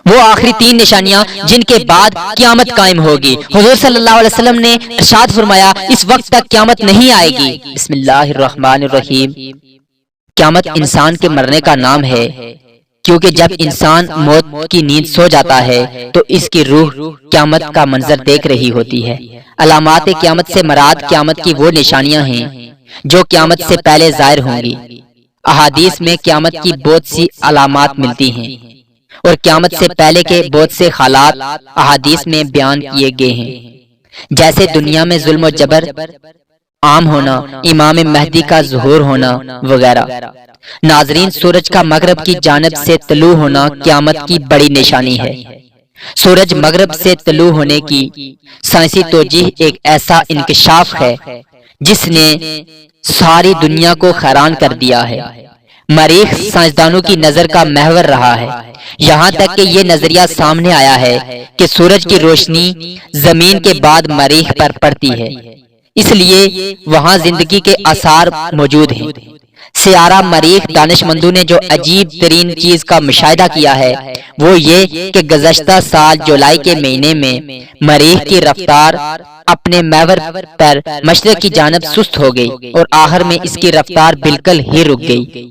وہ آخری 3 نشانیاں جن کے بعد قیامت قائم ہوگی۔ حضور صلی اللہ علیہ وسلم نے ارشاد فرمایا اس وقت تک قیامت نہیں آئے گی۔ بسم اللہ الرحمن الرحیم۔ قیامت انسان کے مرنے کا نام ہے، کیونکہ جب انسان موت کی نیند سو جاتا ہے تو اس کی روح قیامت کا منظر دیکھ رہی ہوتی ہے۔ علامات قیامت سے مراد قیامت کی وہ نشانیاں ہیں جو قیامت سے پہلے ظاہر ہوں گی۔ احادیث میں قیامت کی بہت سی علامات ملتی ہیں اور قیامت سے پہلے کے بہت سے حالات احادیث میں بیان کیے گئے ہیں، جیسے دنیا میں ظلم و جبر عام ہونا، امام مہدی کا ظہور ہونا وغیرہ۔ ناظرین، سورج کا مغرب کی جانب سے طلوع ہونا قیامت کی بڑی نشانی ہے۔ سورج مغرب سے طلوع ہونے کی سائنسی توجیہ ایک ایسا انکشاف ہے جس نے ساری دنیا کو حیران کر دیا ہے۔ مریخ سائنسدانوں کی نظر کا محور رہا ہے، یہاں تک کہ یہ نظریہ سامنے آیا ہے کہ سورج کی روشنی زمین کے بعد مریخ پر پڑتی ہے، اس لیے وہاں زندگی کے آثار موجود ہیں۔ سیارہ مریخ دانش مندوں نے جو عجیب ترین چیز کا مشاہدہ کیا ہے وہ یہ کہ گزشتہ سال جولائی کے مہینے میں مریخ کی رفتار اپنے محور پر مشرق کی جانب سست ہو گئی اور آخر میں اس کی رفتار بالکل ہی رک گئی،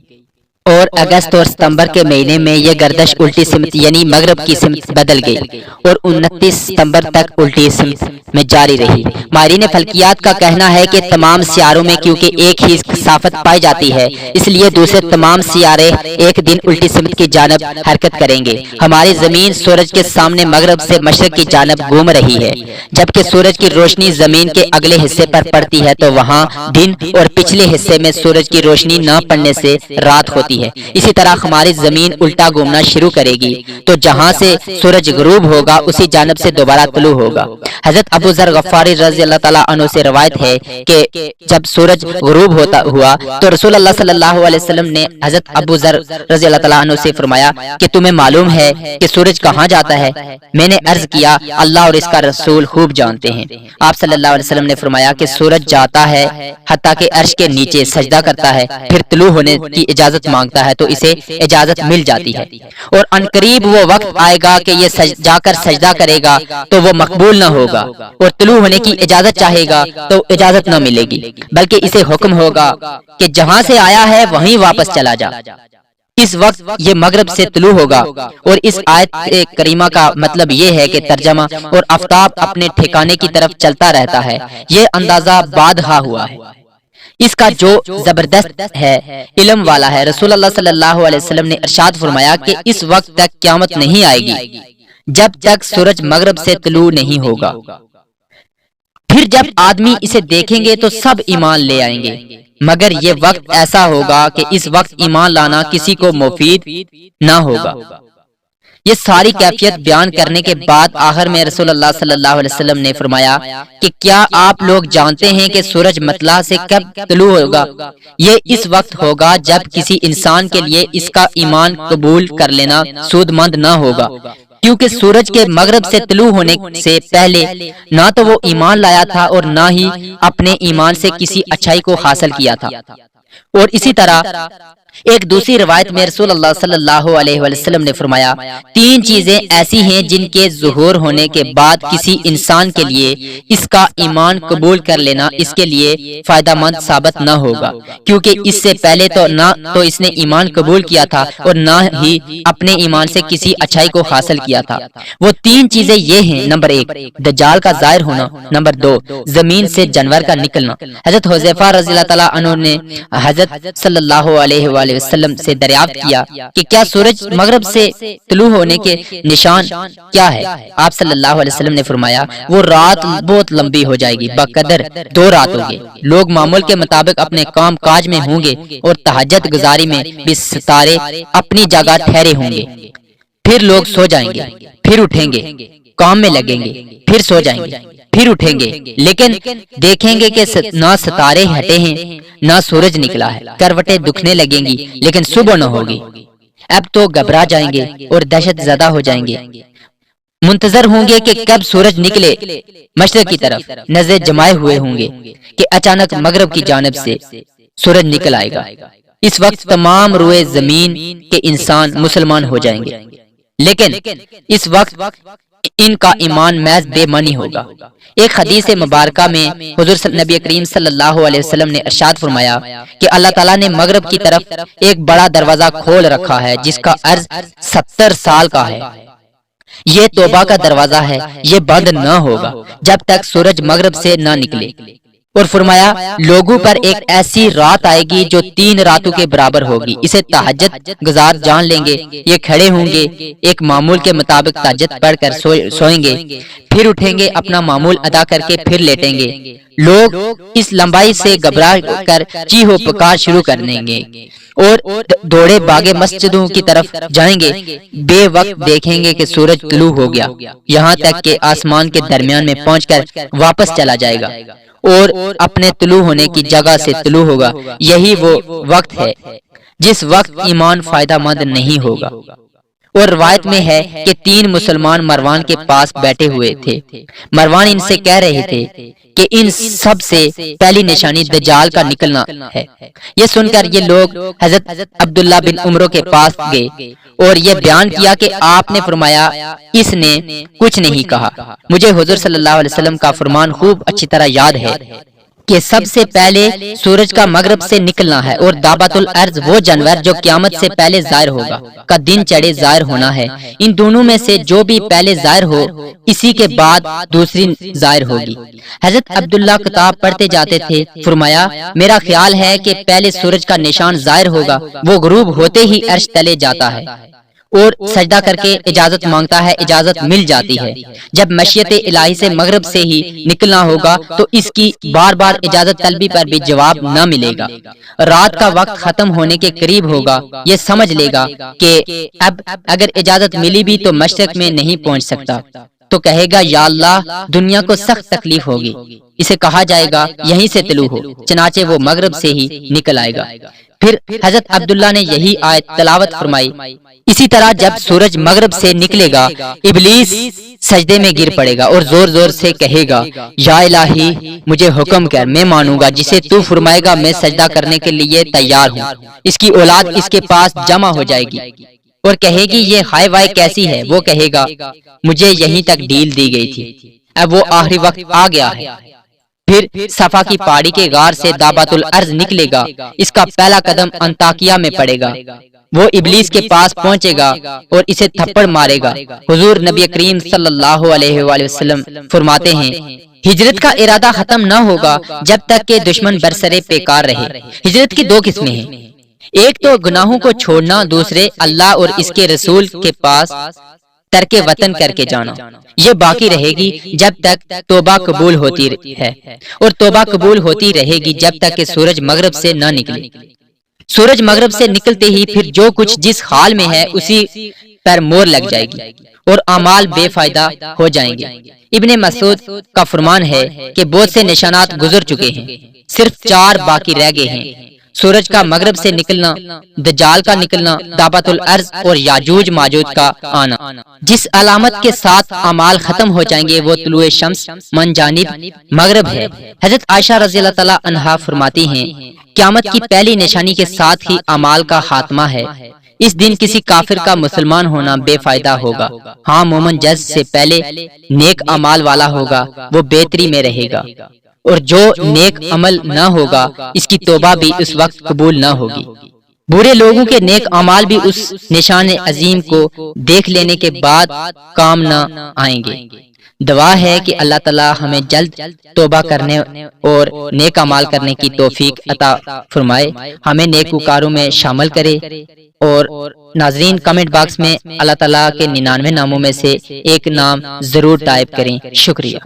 اور اگست اور ستمبر کے مہینے میں یہ گردش الٹی سمت یعنی مغرب کی سمت بدل گئی اور 29 ستمبر تک الٹی سمت میں جاری رہی۔ ماہرین فلکیات کا کہنا ہے کہ تمام سیاروں میں کیونکہ ایک ہی کثافت پائی جاتی ہے، اس لیے دوسرے تمام سیارے ایک دن الٹی سمت کی جانب حرکت کریں گے۔ ہماری زمین سورج کے سامنے مغرب سے مشرق کی جانب گھوم رہی ہے، جبکہ سورج کی روشنی زمین کے اگلے حصے پر پڑتی ہے تو وہاں دن اور پچھلے حصے میں سورج کی روشنی نہ پڑنے سے رات ہوتی ہے۔ اسی طرح ہماری زمین الٹا گھومنا شروع کرے گی تو جہاں سے سورج غروب ہوگا اسی جانب سے دوبارہ طلوع ہوگا۔ حضرت ابو ذر غفاری رضی اللہ تعالیٰ عنہ سے روایت ہے کہ جب سورج غروب ہوا تو رسول اللہ صلی اللہ علیہ وسلم نے حضرت ابو ذر رضی اللہ تعالیٰ عنہ سے فرمایا کہ تمہیں معلوم ہے کہ سورج کہاں جاتا ہے؟ میں نے عرض کیا اللہ اور اس کا رسول خوب جانتے ہیں۔ آپ صلی اللہ علیہ وسلم نے فرمایا کہ سورج جاتا ہے حتیٰ کہ عرش کے نیچے سجدہ کرتا ہے، پھر طلوع ہونے کی اجازت مانگتا ہے تو اسے اجازت مل جاتی ہے، اور عنقریب وہ وقت آئے گا کہ یہ جا کر سجدہ کرے گا تو وہ مقبول نہ ہوگا، اور طلوع ہونے کی اجازت چاہے گا تو اجازت نہ ملے گی، بلکہ اسے حکم ہوگا کہ جہاں سے آیا ہے وہیں واپس چلا جا۔ اس وقت یہ مغرب سے طلوع ہوگا، اور اس آیت کریمہ کا مطلب یہ ہے کہ ترجمہ اور آفتاب اپنے ٹھکانے کی طرف چلتا رہتا ہے۔ یہ اندازہ بعدہا ہوا ہے، اس کا جو زبردست ہے علم والا ہے۔ رسول اللہ صلی اللہ علیہ وسلم نے ارشاد فرمایا کہ اس وقت تک قیامت نہیں آئے گی جب تک سورج مغرب سے طلوع نہیں ہوگا، پھر جب آدمی اسے دیکھیں گے تو سب ایمان لے آئیں گے، مگر یہ وقت ایسا ہوگا کہ اس وقت ایمان لانا کسی کو مفید نہ ہوگا۔ یہ ساری کیفیت بیان کرنے کے بعد آخر میں رسول اللہ صلی اللہ علیہ وسلم نے فرمایا کہ کیا آپ لوگ جانتے ہیں کہ سورج مطلع سے کب طلوع ہوگا؟ یہ اس وقت ہوگا جب کسی انسان کے لیے اس کا ایمان قبول کر لینا سود مند نہ ہوگا، کیونکہ سورج کے مغرب سے طلوع ہونے سے پہلے نہ تو وہ ایمان لایا تھا اور نہ ہی اپنے ایمان سے کسی اچھائی کو حاصل کیا تھا۔ اور اسی طرح ایک دوسری روایت میں رسول اللہ صلی اللہ علیہ وسلم نے فرمایا 3 چیزیں ایسی ہیں جن کے ظہور ہونے کے بعد کسی انسان کے لیے اس کا ایمان قبول کر لینا اس کے لیے فائدہ مند ثابت نہ ہوگا، کیونکہ اس سے پہلے تو نہ تو اس نے ایمان قبول کیا تھا اور نہ ہی اپنے ایمان سے کسی اچھائی کو حاصل کیا تھا۔ وہ 3 چیزیں یہ ہیں: نمبر 1 دجال کا ظاہر ہونا، نمبر 2 زمین سے جانور کا نکلنا۔ حضرت حذیفہ رضی اللہ تعالیٰ عنہ نے حضرت صلی اللہ علیہ وآلہ وسلم سے دریافت کیا کہ کیا سورج مغرب سے طلوع ہونے کے نشان کیا ہے؟ آپ صلی اللہ علیہ وسلم نے فرمایا وہ رات بہت لمبی ہو جائے گی، بقدر 2 رات ہوگی، لوگ معمول کے مطابق اپنے کام کاج میں ہوں گے اور تہجد گزاری میں بھی ستارے اپنی جگہ ٹھہرے ہوں گے، پھر لوگ سو جائیں گے، پھر اٹھیں گے، کام میں لگیں گے، پھر سو جائیں گے، پھر اٹھیں گے، لیکن دیکھیں گے کہ نہ ستارے ہٹے ہیں نہ سورج نکلا ہے، کروٹیں دکھنے لگیں گی لیکن صبح نہ ہوگی۔ اب تو گھبرا جائیں گے اور دہشت زدہ ہو جائیں گے، منتظر ہوں گے کہ کب سورج نکلے، مشرق کی طرف نظریں جمائے ہوئے ہوں گے کہ اچانک مغرب کی جانب سے سورج نکل آئے گا۔ اس وقت تمام روئے زمین کے انسان مسلمان ہو جائیں گے، لیکن اس وقت ان کا ایمان محض بے معنی ہوگا۔ ایک حدیث مبارکہ میں حضور نبی کریم صلی اللہ علیہ وسلم نے ارشاد فرمایا کہ اللہ تعالیٰ نے مغرب کی طرف ایک بڑا دروازہ کھول رکھا ہے جس کا عرض 70 سال کا ہے۔ یہ توبہ کا دروازہ ہے، یہ بند نہ ہوگا جب تک سورج مغرب سے نہ نکلے۔ اور فرمایا لوگوں پر ایک ایسی رات آئے گی جو 3 راتوں کے برابر ہوگی، اسے تہجد گزار جان لیں گے۔ یہ کھڑے ہوں گے، ایک معمول کے مطابق تہجد پڑھ کر سوئیں گے، پھر اٹھیں گے، اپنا معمول ادا کر کے پھر لیٹیں گے۔ لوگ اس لمبائی سے گھبرا کر چیخو پکار شروع کر دیں گے اور دوڑے بھاگے مسجدوں کی طرف جائیں گے۔ بے وقت دیکھیں گے کہ سورج طلوع ہو گیا، یہاں تک کہ آسمان کے درمیان میں پہنچ کر واپس چلا جائے گا اور اپنے طلوع ہونے کی جگہ سے طلوع ہوگا۔ یہی وہ وقت ہے جس وقت ایمان فائدہ مند نہیں ہوگا۔ اور روایت میں ہے کہ 3 مسلمان مروان کے پاس بیٹھے ہوئے تھے۔ مروان ان سے کہہ رہے تھے کہ ان سب سے پہلی نشانی دجال کا نکلنا ہے۔ یہ سن کر یہ لوگ حضرت عبداللہ بن عمرو کے پاس گئے اور یہ بیان کیا کہ آپ نے فرمایا اس نے کچھ نہیں کہا۔ مجھے حضور صلی اللہ علیہ وسلم کا فرمان خوب اچھی طرح یاد ہے کہ سب سے پہلے سورج کا مغرب سے نکلنا ہے، اور دابۃ الارض وہ جانور جو قیامت سے پہلے ظاہر ہوگا کا دن چڑھے ظاہر ہونا ہے۔ ان دونوں میں سے جو بھی پہلے ظاہر ہو اسی کے بعد دوسری ظاہر ہوگی۔ حضرت عبداللہ کتاب پڑھتے جاتے تھے، فرمایا میرا خیال ہے کہ پہلے سورج کا نشان ظاہر ہوگا، وہ غروب ہوتے ہی عرش تلے جاتا ہے اور سجدہ کر کے اجازت مانگتا ہے، اجازت مل جاتی ہے۔ جب مشیت الہی سے مغرب سے ہی نکلنا ہوگا تو اس کی بار بار اجازت طلبی پر بھی جواب نہ ملے گا۔ رات کا وقت ختم ہونے کے قریب ہوگا، یہ سمجھ لے گا کہ اب اگر اجازت ملی بھی تو مشرق میں نہیں پہنچ سکتا، تو کہے گا یا اللہ دنیا کو سخت تکلیف ہوگی۔ اسے کہا جائے گا یہیں سے طلوع ہو، چنانچہ وہ مغرب سے ہی نکل آئے گا۔ پھر حضرت عبداللہ نے یہی آیت تلاوت فرمائی۔ اسی طرح جب سورج مغرب سے نکلے گا ابلیس سجدے میں گر پڑے گا اور زور زور سے کہے گا یا الہی مجھے حکم کر، میں مانوں گا، جسے تو فرمائے گا میں سجدہ کرنے کے لیے تیار ہوں۔ اس کی اولاد اس کے پاس جمع ہو جائے گی اور کہے گی یہ ہائے وائے کیسی ہے؟ وہ کہے گا مجھے یہیں تک ڈھیل دی گئی تھی، اب وہ آخری وقت آ گیا ہے۔ پھر صفا کی پہاڑی کے غار سے دابۃ الارض نکلے گا، اس کا پہلا قدم انطاکیہ میں پڑے گا، وہ ابلیس کے پاس پہنچے گا اور اسے تھپڑ مارے گا۔ حضور نبی کریم صلی اللہ علیہ وآلہ وسلم فرماتے ہیں ہجرت کا ارادہ ختم نہ ہوگا جب تک کہ دشمن برسرے پیکار رہے۔ ہجرت کی 2 قسمیں ہیں، ایک تو گناہوں کو چھوڑنا، دوسرے اللہ اور اس کے رسول کے پاس ترک وطن کر کے جانا۔ یہ باقی رہے گی جب تک توبہ قبول ہوتی ہے، اور توبہ قبول ہوتی رہے گی جب تک کہ سورج مغرب سے نہ نکلے۔ سورج مغرب سے نکلتے ہی پھر جو کچھ جس حال میں ہے اسی پر مور لگ جائے گی اور اعمال بے فائدہ ہو جائیں گے۔ ابن مسعود کا فرمان ہے کہ بہت سے نشانات گزر چکے ہیں، صرف 4 باقی رہ گئے ہیں: سورج کا مغرب سے نکلنا، دجال کا نکلنا، دابۃ الارض اور یاجوج ماجوج کا آنا۔ جس علامت کے ساتھ اعمال ختم ہو جائیں گے وہ طلوع شمس من جانب مغرب ہے۔ حضرت عائشہ رضی اللہ تعالی عنہا فرماتی ہیں قیامت کی پہلی نشانی کے ساتھ ہی اعمال کا خاتمہ ہے۔ اس دن کسی کافر کا مسلمان ہونا بے فائدہ ہوگا۔ ہاں مومن جز سے پہلے نیک اعمال والا ہوگا، وہ بہتری میں رہے گا، اور جو نیک عمل نہ ہوگا اس کی توبہ بھی اس وقت قبول نہ ہوگی۔ برے لوگوں کے نیک اعمال بھی اس نشان عظیم کو دیکھ لینے کے بعد کام نہ آئیں گے۔ دعا ہے کہ اللہ تعالی ہمیں جلد توبہ کرنے اور نیک اعمال کرنے کی توفیق عطا فرمائے، ہمیں نیکوکاروں میں شامل کرے۔ اور ناظرین کمنٹ باکس میں اللہ تعالیٰ کے 99 ناموں میں سے ایک نام ضرور ٹائپ کریں۔ شکریہ۔